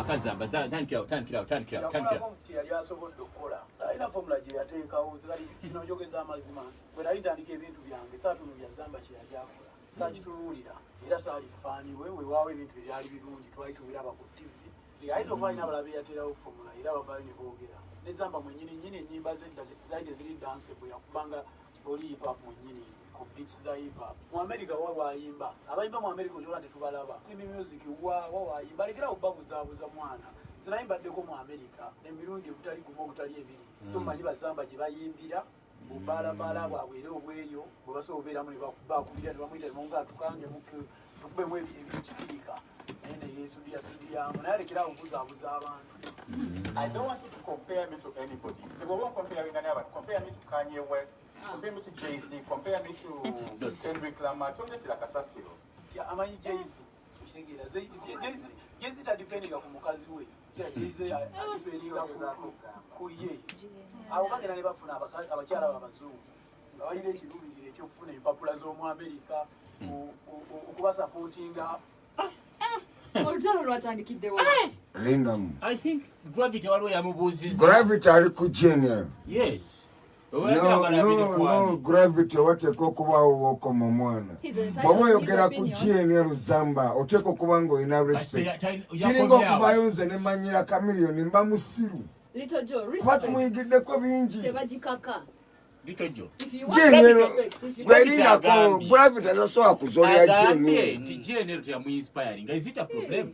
zamba kazamba tandikira yali asobodde okukola alina formula gye yateekawo zikali kino njogeza amazima bwe nali ntandika ebintu byange saatunuulya zamba kye yali akola saakitunuulira era saali faani we wewaawo ebintu ebyali birungi twali tubiraba ku tv ayita okuba alina abalabe yateerawo formula era bavaayo ne boogera ne zamba mwennyini ennyimba zaide ziri dansebu yakubanga oli hip-hop mwennyini ku beats za hip-hop mu America wayimba abayimba mu America ojoba tetubalaba Simbi Music wayimba lekera okubabuzaabuza mwana tunayimbadeko mu America emirundi obutali gumu obutali ebiri so manyi bazamba gye bayimbira mubalabala bwabwe era obweyo bwe basobola obeeramu ne bakubira ne bamuyita nemunga tukange tukubemu ebikifirika ene yesudiyamu naye lekera okubuzaabuza abantu. I don't want you to compare me to anybody. If you won't compare me to Kanye West, compare me to Jay-Z, compare me to Kendrick Lamar. Don't get like a sasiro. Yeah, am I Jay-Z? Jay-Z tadipendinga ku mukazi we. Jay-Z adipendinga ku ye. Abo bagenda ne bafuna abakyala b'abazungu. Nga balina ekirungi ekyokufuna empapula z'omu America okubasapootinga. Olutalo lwatandikidde wa? Lindamu. I think Gravity waliwo yamubuuzizza. Gravity ali ku Genial. Yes. No, Gravity wateeka okubaawo w'okoma omwana. Bw'oba oyogera ku Genial Zamba oteeka okuba ng'olina respect. Kiringa okuvaayo nze ne manyira Chameleone mba musiru. Little Joe, respect. Kuba tumuyigiddeko bingi. Tebagikaka. Little Joe. Gwenirako Gravity azasobola kuzolya Genial. Nti Genial teyamu-inspiring. Is it a problem?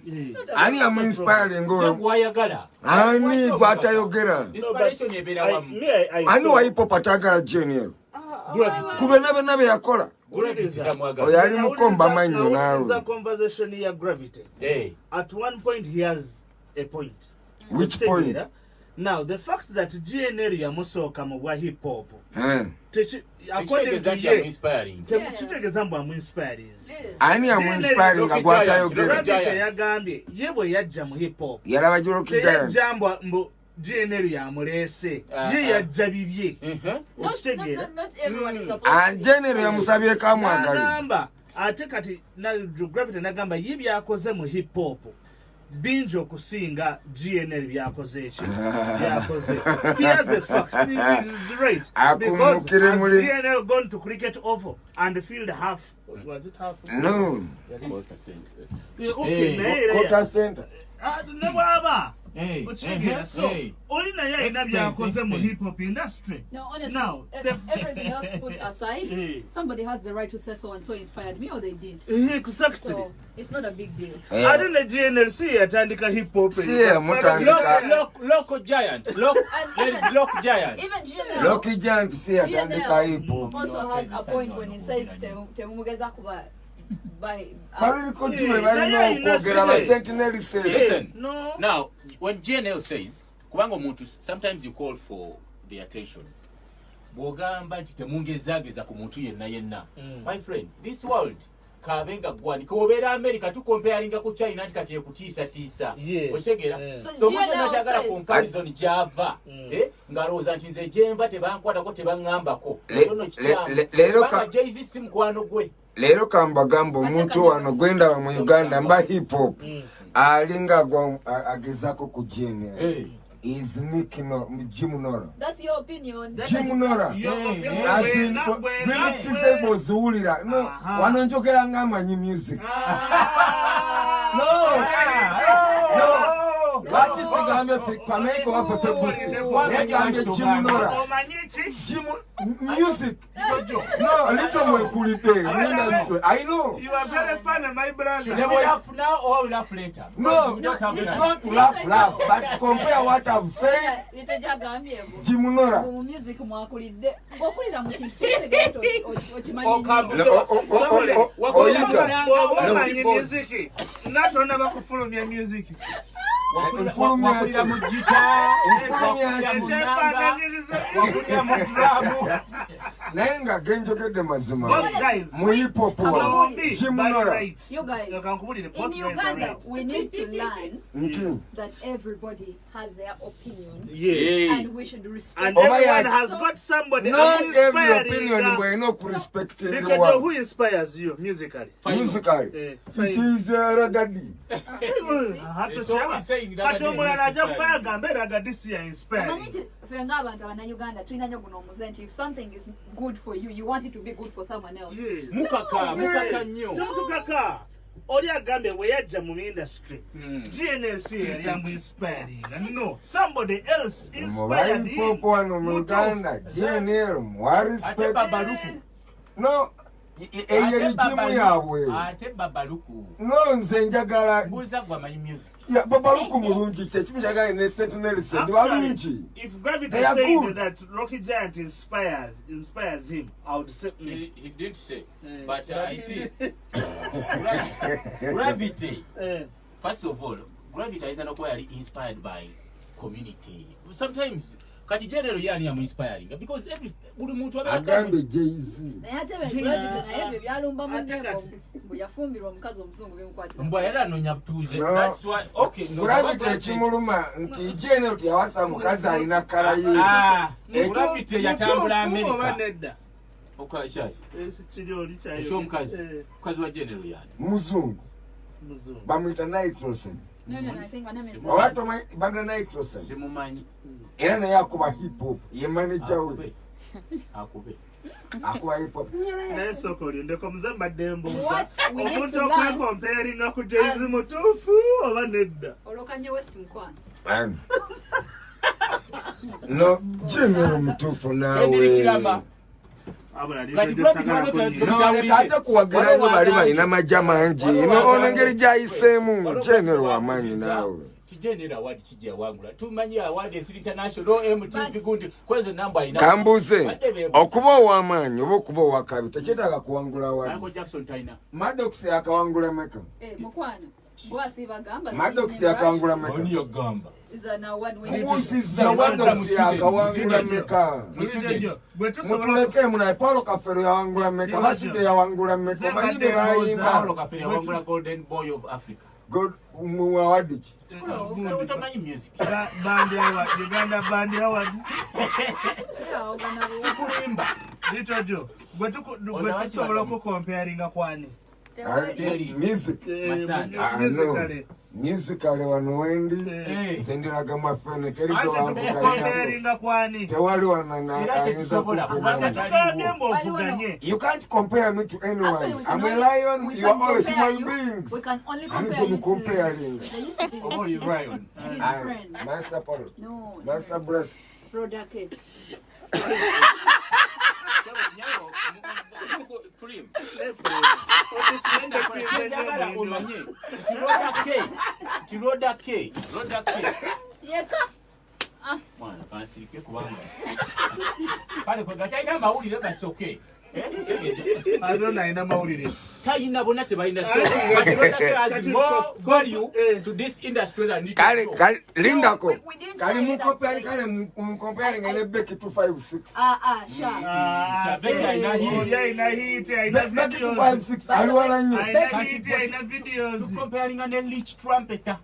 Ani amu-inspiring oyo? Gwayagala. Ani gw'atayogera? Inspiration ebeera wamu. Ani wa hip-hop atagala Genial? Kube nabe yakola. Oyo ali mukomba mannyo naawe. Conversation ya Gravity. At one point he has a point. Which point? Now, the fact that GNL yamusooka mu bwa hip hop. According to you, inspiring. Kitegeza mbu amu-inspiring. Ani amu-inspiring nga gw'atayogera? Gravity yagambye ye bwe yajja mu hip hop. Yalaba Joroki Giant. Teyajja mbu GNL yamuleese. Ye yajja bibye. Okitegeera? Not everyone is supposed to. GNL yamusabyeko amwagale. N'agamba ate kati Gravity n'agamba ye byakoze mu hip hop. Binjo kusinga GNL byakoze eki byakoze. Here's a fact. This is right. Because GNL gone to cricket oval and field half. Was it half? No. Quarter center. Never ever. So, only na byakoze mu hip hop industry. No, honestly, now, everything else put aside, somebody has the right to say so and so inspired me or they did. Exactly. So, it's not a big deal. I don't know GNLC yatandika hip hop. Local giant. There is Local Giant. Even GNL. Local Giant yatandika hip hop. Also has a point when he says temumugeza kuba by Baliko jiwe balina okwogera ba Sentinel say. Listen. No. Now, when GNL says, kubanga omuntu sometimes you call for the attention. Bwogamba nti temungezageza ku muntu yenna. My friend, this world kabenga gwani kobeera America tu comparinga ku China nti kati ekutiisa. Oshegera. So mucho natagala comparison java. Ngaroza nti nze jemba tebankwatako tebangambako. Lero Jay-Z simukwano gwe. Lero kambagamba omuntu wano gwenda mu Uganda mba hip hop alinga agezako ku Genial. Is Jim Nora. That's your opinion. Jim Nora. As in, remix is able to no, why don't you get a music? No. What is the Gambia Pameko of a Pussy? Jim Nora. Jim music. No, a little more could it pay. I know. You are very funny, my brother. They will laugh now or will laugh later. No, not to laugh, but compare what I've said. Jim Nora. Music music. Wakulira mu gita, wakulira mu nanga, wakulira mu drum. naye nga genjogedde mazima Both guys. mu hip hop wa Bombi, Jim bali Nora right. You guys, Kankubulire, both in guys are Uganda, right. we need to learn nti that everybody has their opinion Yes. and we should respect And Oba everyone yaki. has got somebody not who every inspiring opinion you. bw'olina okurespectinga Little wa who inspires you musically? musically it is Ragadi. It's always saying that Kati omulala ajja inspired. kuba agambe Ragadisi ya inspiring. Omanyi nti ffe ng'abantu abannayuganda tulina nnyo guno omuze nti if something is good for you, you want it to be good for someone else. Yes. Mukaka nnyo. Tomutukaka. Oli agambe bwe yajja mu industry. GNLC yali amu inspiring. No, somebody else mu inspired hip him. hop wano mu Uganda GNL mwa Ate respect Babaluku. no eyeri jimu yaabwe Ate Babaluku. no nze njagala Mbuuza gwe amanyi music. ya Babaluku mulungi kyekimu kyagala ne Sentinel Send balungi. If Gravity They are said good. that Rocky Giant inspires him, I would say He did say, but I think Gravity. First of all, Gravity is not quite inspired by community. Sometimes, kati general yani am inspiring because every buli muntu agambe Jay-Z naye ate begravity naye bye byalumba munneeko bwe yafumbirwa omukazi omuzungu bimukwatira mbwa yali anonya butuuze. No. That's why, okay, no. Gravity ekimuluma nti GNL teyawasa mukazi alina kala ye Gravity yatambula Oba America. nedda. Okachaji. Kiri oli kyayo. Ekyomukazi. Mukazi wa general yani. muzungu Muzungu. bamwita nitrosen no I think her name is owatoma banda nitrosen Simumanyi. era naye akuba hip hop ye manager we Akube. akuba hip hop Naye sooka olindeko muze mbadde mbuuza. What we need Omuntu to learn okwekomparinga ku Jay-Z as- mutuufu oba nedda. olwokanye West Mukwano. Man. No GNL mutuufu Kendrick Lamar. naawe Abula Kati liyo Gravity sagala wabeta kunyiga. no leka ate kuwagira nyo bali balina majja mangi ono engeri gyayiseemu GNL wamaanyi naawe General award kijja wangula. Tumanyi award is international MTV good. Kwezo namba ina. kambuuze okuba ow'amaanyi oba okuba owakabi tekyetaaga kuwangula Michael awards. Jackson taina. Maddox yakawangula meka Mukwano gwasiba gamba Maddox yakawangula meka Gamba. is an award winning kubuusizza Maddox yakawangula meka Bwe tusobola mutuleke munaye Paulo Kafero yawangula meka Basudde yawangula meka manyi bwe Paulo bayimba Kafere wangula Golden Boy of Africa. mu award ki Utamanyi music. Bandi Award, Uganda Bandi Award. Sikulimba. Little Joe, bwe tusobola okukomparinga kwani? music Masana. Musically. musically wano wendi nze ndiraga mwafene Ate terigowavugainako tukukomparinga kwani? tewali wanana Era ayinza kyetusobola kukubira. kubanga Tugambye mb'ovuganye. You can't compare me to anyone. Actually, I'm a lion, you are all human beings. We can only I'm compare you to comparing. there used to be Oh, this you're right. his I'm friend. Master Paul, No, Master Breast. Rodake. Cream. Otisipektinga Njagala nnyo. omanye nti Roda K. Yeka. Mwana kansirike kubanga. Kale kwe gatalina amawulire gasoke. Ate alina mawulire. Talina bonna tebalina so. But Roda K has more value to this industry than Kale, lindako. we didn't Kale say that mukompare, they- kale comparing ne Becky 256. Sure. Becky alina hit. Oli alina hit, alina Becky videos. 256 aliwala nnyo. Alina hit, alina videos. Comparing ne Rich Trumpeter.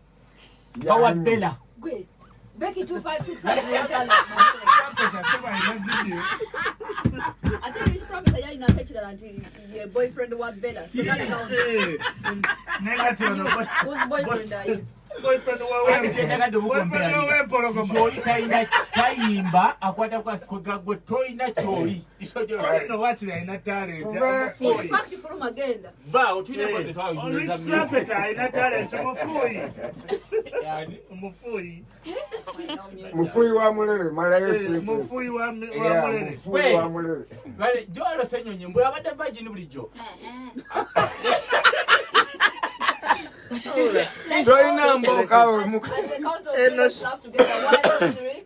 Yeah, Howard I know. Bella. Great. Becky 256 has real talent. Trumpet asema alina video. I tell you, Trump is a picture until your boyfriend was better. So that's how. Negative. Whose boyfriend are you? Boyfriend w'empologoma. Kyoli talina tayimba akwata gwe tolina kyoli. No, wakiri alina talent. In fact, from agenda. Ba otulina koze Rich twawunyiriza Trumpet alina talent. Mufuuyi. Mufuuyi. Mufuyi wa mulere malayo sente. Mufuuyi wa Yeah, mulere. mufuyi wa mulere. Bale Joalo Senyonyi mbwe abadde virgin bulijjo. Toyina mboka we muka. As a count of three, let's laugh together. 1, 2, 3.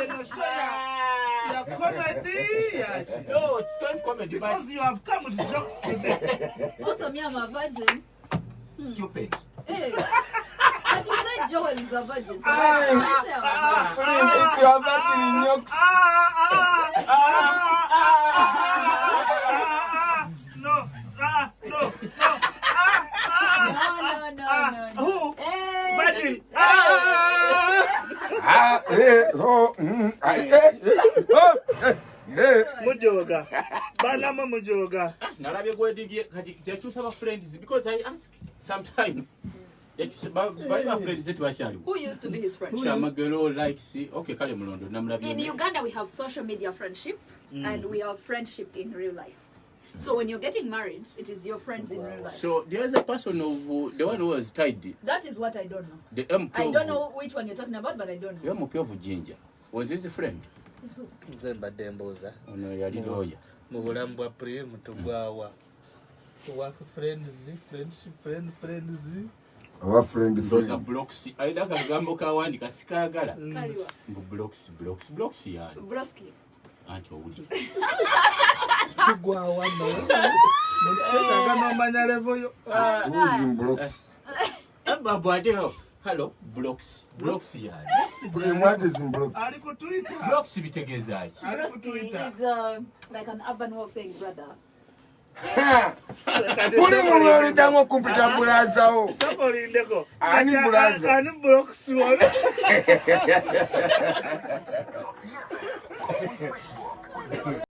Eno show ya comedy yachi. No, it's not comedy, but Because you have come with jokes today. Also, me, I'm a virgin. stupid. Hey. But you said Joel is a virgin. So why did I say I'm a virgin? If you are back in New York, No. Hey. Buddy. Mujoga. Banama mujoga. Nalabye gwedingi kati yakyusa ba friends because I ask sometimes. Bali ba friends zetu bakyali. Who used to be his friend? Shamagelo likes. Okay, kale mulondo namulabye. In Uganda, we have social media friendship and we have friendship in real life. So when you're getting married, it is your friends in real life. So there's a person of the one who was tied. That is what I don't know. The MP. I don't know which one you're talking about, but I don't know. The MP of Jinja. Was his friend? Zemba Demboza. Oh no, yali lawyer. Mu bulamu bwa pre mutugwawa. Wa friends. Our friend Those blocks. Aida kagambo kawandi kasikagala. Kaliwa. Blocks yani. Broski. Anti owuli. Tugwawa no. Mutaka no manya level yo. who's in blocks. Babu adeo. Hello, blocks yani. What is in blocks? Ali ku Twitter. Blocks bitegeza ki? Broski is like an urban way of saying brother. Kuli mulori dango kumpita bulazawo. Somebody ndeko. Ani bulaza. Ani blocks wale. Facebook.